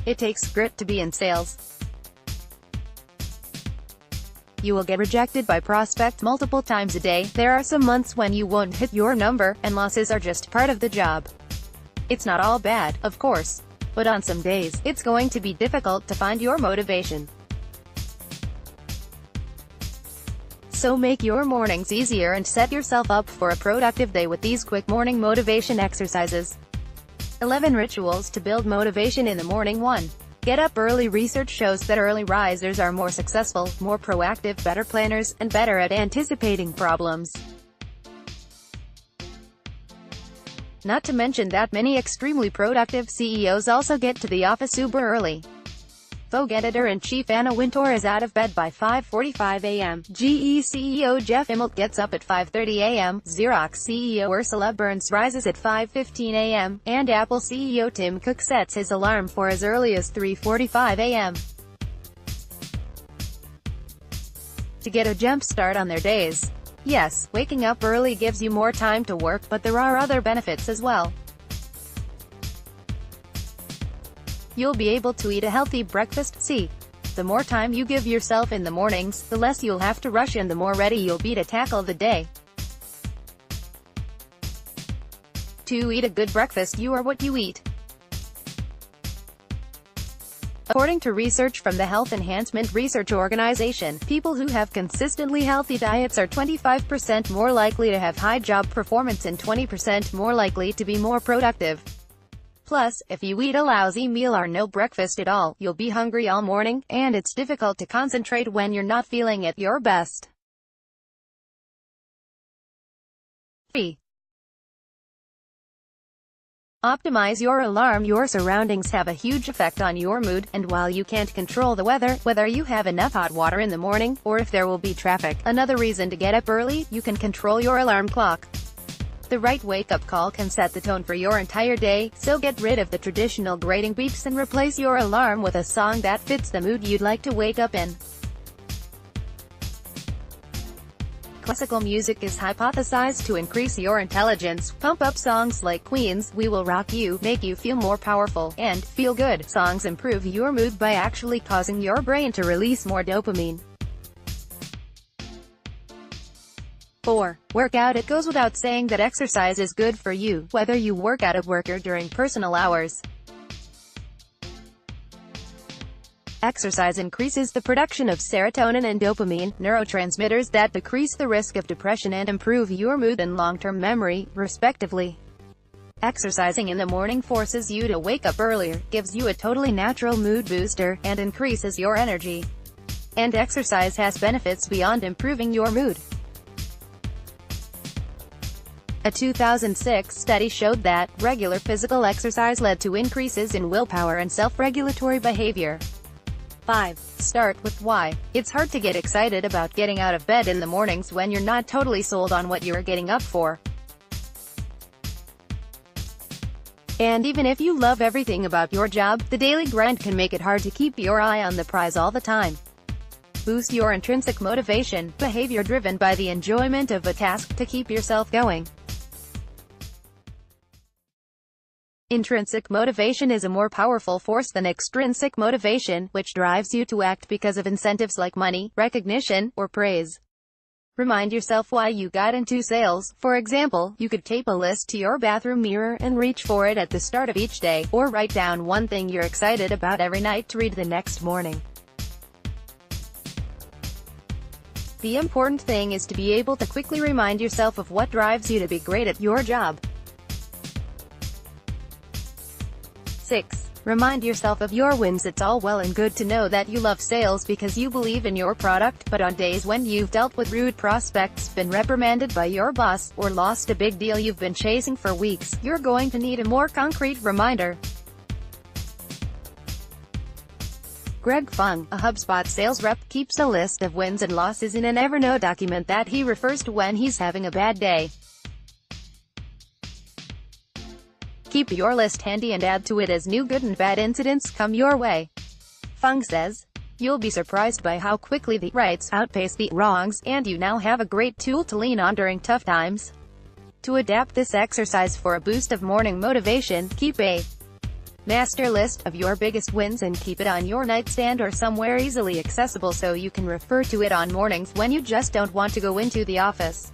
It takes grit to be in sales. You will get rejected by prospects multiple times a day. There are some months when you won't hit your number, and losses are just part of the job. It's not all bad, of course. But on some days, it's going to be difficult to find your motivation. So make your mornings easier and set yourself up for a productive day with these quick morning motivation exercises. 11 rituals to build motivation in the morning. 1. Get up early. Research shows that early risers are more successful, more proactive, better planners, and better at anticipating problems. Not to mention that many extremely productive CEOs also get to the office uber early. Vogue editor-in-chief Anna Wintour is out of bed by 5:45 a.m. GE CEO Jeff Immelt gets up at 5:30 a.m. Xerox CEO Ursula Burns rises at 5:15 a.m. And Apple CEO Tim Cook sets his alarm for as early as 3:45 a.m. to get a jump start on their days. Yes, waking up early gives you more time to work, but there are other benefits as well. You'll be able to eat a healthy breakfast. See, the more time you give yourself in the mornings, the less you'll have to rush and the more ready you'll be to tackle the day. 2. Eat a good breakfast. You are what you eat. According to research from the Health Enhancement Research Organization, people who have consistently healthy diets are 25% more likely to have high job performance and 20% more likely to be more productive. Plus, if you eat a lousy meal or no breakfast at all, you'll be hungry all morning, and it's difficult to concentrate when you're not feeling at your best. 3. Optimize your alarm. Your surroundings have a huge effect on your mood, and while you can't control the weather, whether you have enough hot water in the morning, or if there will be traffic, another reason to get up early, you can control your alarm clock. The right wake-up call can set the tone for your entire day, so get rid of the traditional grating beeps and replace your alarm with a song that fits the mood you'd like to wake up in. Classical music is hypothesized to increase your intelligence. Pump-up songs like Queen's "We Will Rock You" make you feel more powerful, and feel-good songs improve your mood by actually causing your brain to release more dopamine. 4. Work out. It goes without saying that exercise is good for you, whether you work out at work or during personal hours. Exercise increases the production of serotonin and dopamine, neurotransmitters that decrease the risk of depression and improve your mood and long-term memory, respectively. Exercising in the morning forces you to wake up earlier, gives you a totally natural mood booster, and increases your energy. And exercise has benefits beyond improving your mood. A 2006 study showed that regular physical exercise led to increases in willpower and self-regulatory behavior. 5. Start with why. It's hard to get excited about getting out of bed in the mornings when you're not totally sold on what you're getting up for. And even if you love everything about your job, the daily grind can make it hard to keep your eye on the prize all the time. Boost your intrinsic motivation, behavior driven by the enjoyment of a task, to keep yourself going. Intrinsic motivation is a more powerful force than extrinsic motivation, which drives you to act because of incentives like money, recognition, or praise. Remind yourself why you got into sales. For example, you could tape a list to your bathroom mirror and reach for it at the start of each day, or write down one thing you're excited about every night to read the next morning. The important thing is to be able to quickly remind yourself of what drives you to be great at your job. 6. Remind yourself of your wins. It's all well and good to know that you love sales because you believe in your product, but on days when you've dealt with rude prospects, been reprimanded by your boss, or lost a big deal you've been chasing for weeks, you're going to need a more concrete reminder. Greg Fung, a HubSpot sales rep, keeps a list of wins and losses in an Evernote document that he refers to when he's having a bad day. Keep your list handy and add to it as new good and bad incidents come your way. Fung says, "You'll be surprised by how quickly the rights outpace the wrongs, and you now have a great tool to lean on during tough times." To adapt this exercise for a boost of morning motivation, keep a Master list of your biggest wins and keep it on your nightstand or somewhere easily accessible so you can refer to it on mornings when you just don't want to go into the office.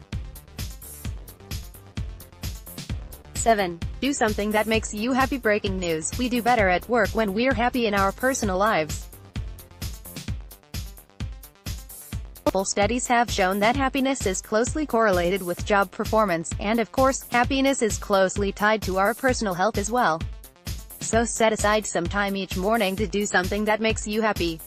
7. Do something that makes you happy. Breaking news: we do better at work when we're happy in our personal lives. Multiple studies have shown that happiness is closely correlated with job performance, and of course, happiness is closely tied to our personal health as well. So set aside some time each morning to do something that makes you happy.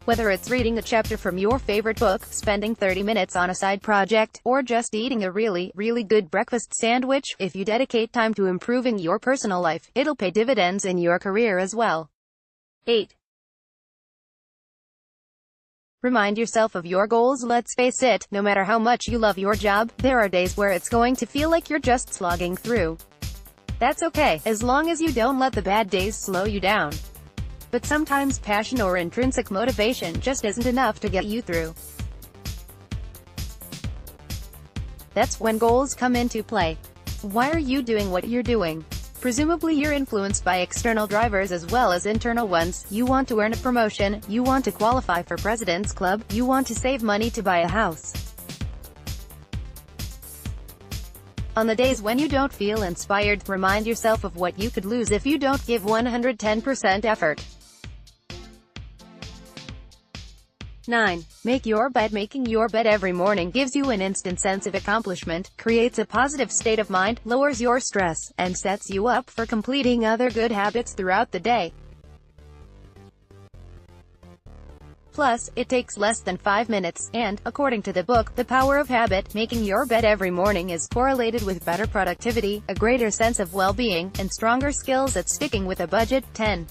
Whether it's reading a chapter from your favorite book, spending 30 minutes on a side project, or just eating a really good breakfast sandwich, if you dedicate time to improving your personal life, it'll pay dividends in your career as well. 8. Remind yourself of your goals. Let's face it, no matter how much you love your job, there are days where it's going to feel like you're just slogging through. That's okay, as long as you don't let the bad days slow you down. But sometimes passion or intrinsic motivation just isn't enough to get you through. That's when goals come into play. Why are you doing what you're doing? Presumably you're influenced by external drivers as well as internal ones. You want to earn a promotion, you want to qualify for President's Club, you want to save money to buy a house. On the days when you don't feel inspired, remind yourself of what you could lose if you don't give 110% effort. 9. Make your bed. Making your bed every morning gives you an instant sense of accomplishment, creates a positive state of mind, lowers your stress, and sets you up for completing other good habits throughout the day. Plus, it takes less than 5 minutes, and, according to the book, The Power of Habit, making your bed every morning is correlated with better productivity, a greater sense of well-being, and stronger skills at sticking with a budget. 10.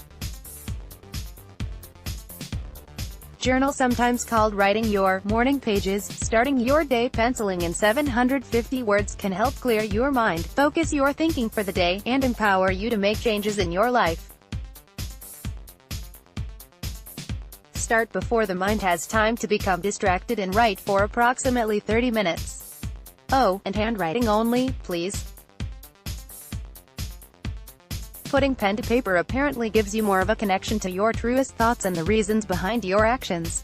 Journal. Sometimes called writing your morning pages, starting your day penciling in 750 words can help clear your mind, focus your thinking for the day, and empower you to make changes in your life. Start before the mind has time to become distracted and write for approximately 30 minutes. Oh, and handwriting only, please. Putting pen to paper apparently gives you more of a connection to your truest thoughts and the reasons behind your actions.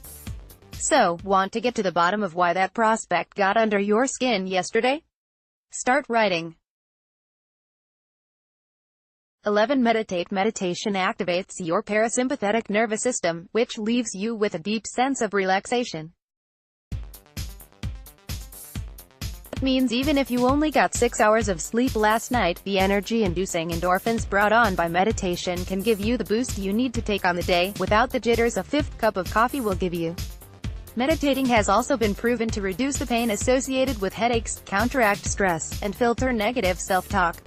So, want to get to the bottom of why that prospect got under your skin yesterday? Start writing. 11. Meditate. Meditation activates your parasympathetic nervous system, which leaves you with a deep sense of relaxation. It means even if you only got 6 hours of sleep last night, the energy-inducing endorphins brought on by meditation can give you the boost you need to take on the day, without the jitters a fifth cup of coffee will give you. Meditating has also been proven to reduce the pain associated with headaches, counteract stress, and filter negative self-talk.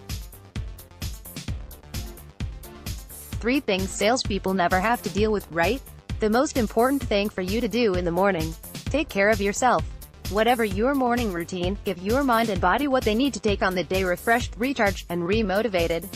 3 things salespeople never have to deal with, right? The most important thing for you to do in the morning. Take care of yourself. Whatever your morning routine, give your mind and body what they need to take on the day refreshed, recharged, and re-motivated.